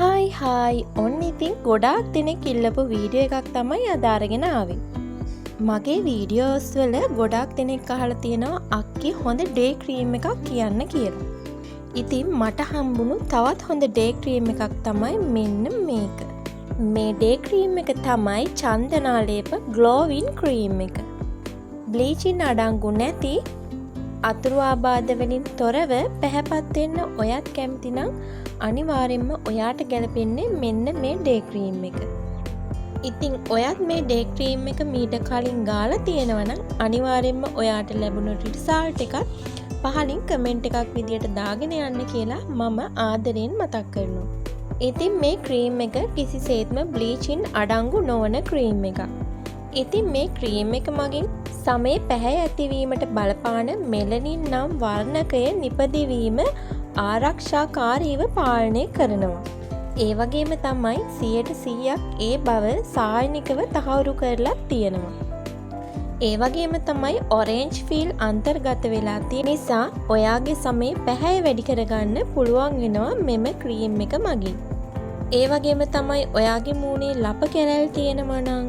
Hi ඔන්න ඉතින් ගොඩාක් දෙනෙක් ඉල්ලපු වීඩියෝ එකක් තමයි අද අරගෙන ආවේ. මගේ වීඩියෝස් වල ගොඩාක් දෙනෙක් අහලා තියෙනවා අක්කේ හොඳ ඩේ ක්‍රීම් එකක් කියන්න කියලා. ඉතින් මට හම්බුණු තවත් හොඳ ඩේ ක්‍රීම් එකක් තමයි මෙන්න මේක. මේ ඩේ ක්‍රීම් එක තමයි චන්දනාලේප ග්ලෝවින් ක්‍රීම් එක. බ්ලීචින් අඩංගු නැති අතුරු ආබාධ වලින් තොරව පැහැපත් වෙන්න ඔයත් කැමති නම් අනිවාර්යෙන්ම ඔයාට ගැලපෙන්නේ මෙන්න මේ ඩේ ක්‍රීම් එක. ඉතින් ඔයත් මේ ඩේ ක්‍රීම් එක මීට කලින් ගාලා තියෙනවා නම් අනිවාර්යෙන්ම ඔයාට ලැබුණු රිසල්ට් එකත් පහලින් කමෙන්ට් එකක් විදියට දාගෙන යන්න කියලා මම ආදරෙන් මතක් කරනවා. ඉතින් මේ ක්‍රීම් එක කිසිසේත්ම බ්ලීචින් අඩංගු නොවන ක්‍රීම් එකක්. ඉතින් මේ ක්‍රීම් එක මගින් සමේ පැහැ ඇතිවීමට බලපාන මෙලනින් නම් වර්ණකය නිපදවීම ආරක්ෂාකාරීව පාලනය කරනවා. ඒ වගේම තමයි 100% ඒ බව සායනිකව තහවුරු කරලා තියෙනවා. ඒ වගේම තමයි ඔරෙන්ජ් ෆීල් අන්තර්ගත වෙලා තියෙන නිසා ඔයාගේ සමේ පැහැ වැඩි කරගන්න පුළුවන් වෙනවා මෙම ක්‍රීම් එක මගින්. ඒ වගේම තමයි ඔයාගේ මූණේ ලප කැරැල් තියෙනවා නම්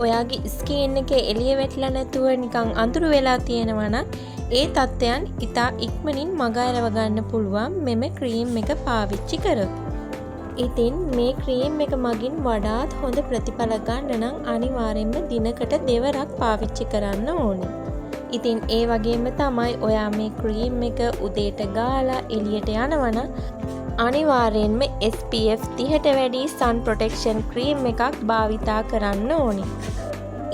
ඔයාගේ ස්කින් එකේ එළිය වැටිලා නැතුව නිකන් අඳුරු වෙලා තියෙනවා නම් ඒ තත්ත්වයන් ඉතා ඉක්මනින් මගහැරව ගන්න පුළුවන් මෙම ක්‍රීම් එක පාවිච්චි කරොත්. ඉතින් මේ ක්‍රීම් එක මගින් වඩාත් හොඳ ප්‍රතිඵල ගන්න නම් අනිවාර්යෙන්ම දිනකට දෙවරක් පාවිච්චි කරන්න ඕනේ. ඉතින් ඒ වගේම තමයි ඔයා මේ ක්‍රීම් එක උදේට ගාලා එළියට යනවා නම් අනිවාර්යෙන්ම SPF 30ට වැඩි sun protection ක්‍රීම් එකක් භාවිතා කරන්න ඕනේ.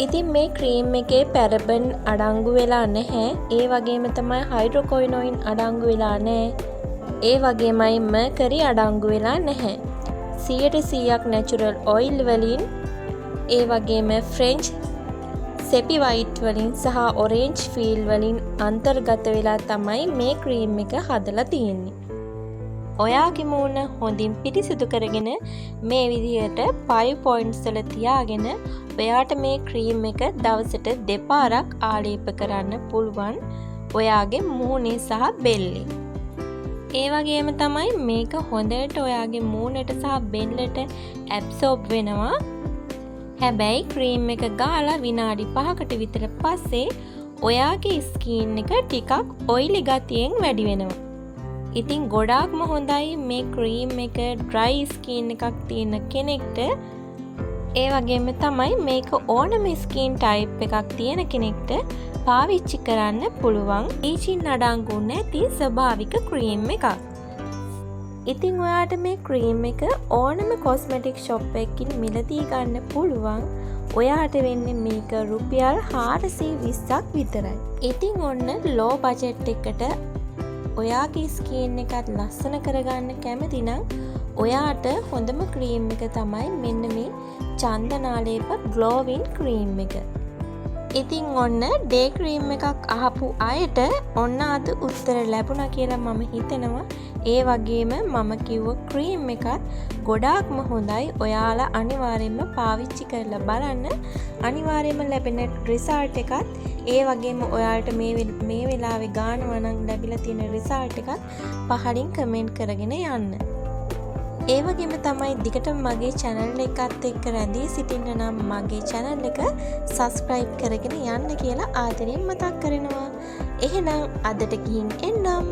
ඉතින් මේ ක්‍රීම් එකේ පැරබන් අඩංගු වෙලා නැහැ. ඒ වගේම තමයි හයිඩ්‍රොකොයිනොයින් අඩංගු වෙලා නැහැ. ඒ වගේමයි මර්කරි අඩංගු වෙලා නැහැ. 100% නැචරල් ඔයිල් වලින් ඒ වගේම ෆ්‍රෙන්ච් සෙපි වයිට් වලින් සහ ඔරෙන්ජ් ෆීල් වලින් අන්තර්ගත වෙලා තමයි මේ ක්‍රීම් එක හදලා තියෙන්නේ. ඔයාගේ මූණ හොඳින් පිරිසිදු කරගෙන මේ විදිහට 5 points වල තියාගෙන ඔයාට මේ ක්‍රීම් එක දවසට දෙපාරක් ආලේප කරන්න පුළුවන් ඔයාගේ මූණේ සහ බෙල්ලේ. ඒ වගේම තමයි මේක හොඳට ඔයාගේ මූණට සහ බෙල්ලට ඇබ්සෝබ් වෙනවා. හැබැයි ක්‍රීම් එක ගාලා විනාඩි 5කට විතර පස්සේ ඔයාගේ ස්කින් එක ටිකක් ඔයිලි ගතියෙන් වැඩි වෙනවා. ඉතින් ගොඩාක්ම හොඳයි මේ ක්‍රීම් එක ඩ්‍රයි ස්කින් එකක් තියෙන කෙනෙක්ට. ඒ වගේම තමයි මේක ඕනම ස්කින් ටයිප් එකක් තියෙන කෙනෙක්ට පාවිච්චි කරන්න පුළුවන් බ්ලීචින් අඩංගු නැති ස්වභාවික ක්‍රීම් එකක්. ඉතින් ඔයාට මේ ක්‍රීම් එක ඕනම කොස්මෙටික් ෂොප් එකකින් මිලදී ගන්න පුළුවන්. ඔයාට වෙන්නේ මේක රුපියල් 420ක් විතරයි. ඉතින් ඔන්න ලෝ බජට් එකට ඔයාගේ ස්කින් එකත් ලස්සන කරගන්න කැමති නම් ඔයාට හොඳම ක්‍රීම් එක තමයි මෙන්න මේ චන්දනාලේප ග්ලෝවින් ක්‍රීම් එක. ඉතින් ඔන්න ඩේ ක්‍රීම් එකක් අහපු අයට ඔන්න අද උත්තර ලැබුණා කියලා මම හිතනවා. ඒ වගේම මම කිව්ව ක්‍රීම් එකත් ගොඩාක්ම හොඳයි. ඔයාලා අනිවාර්යෙන්ම පාවිච්චි කරලා බලන්න. අනිවාර්යෙන්ම ලැබෙන රිසල්ට් එකත් ඒ වගේම ඔයාලට මේ වෙලාවේ ගානවා නම් ලැබිලා තියෙන රිසල්ට් එකත් පහලින් කමෙන්ට් කරගෙන යන්න. ඒ වගේම තමයි දිගටම මගේ channel එකත් එක්ක රැඳී සිටින්න නම් මගේ channel එක subscribe කරගෙන යන්න කියලා ආදරෙන් මතක් කරනවා. එහෙනම් අදට ගිහින් එන්නම්.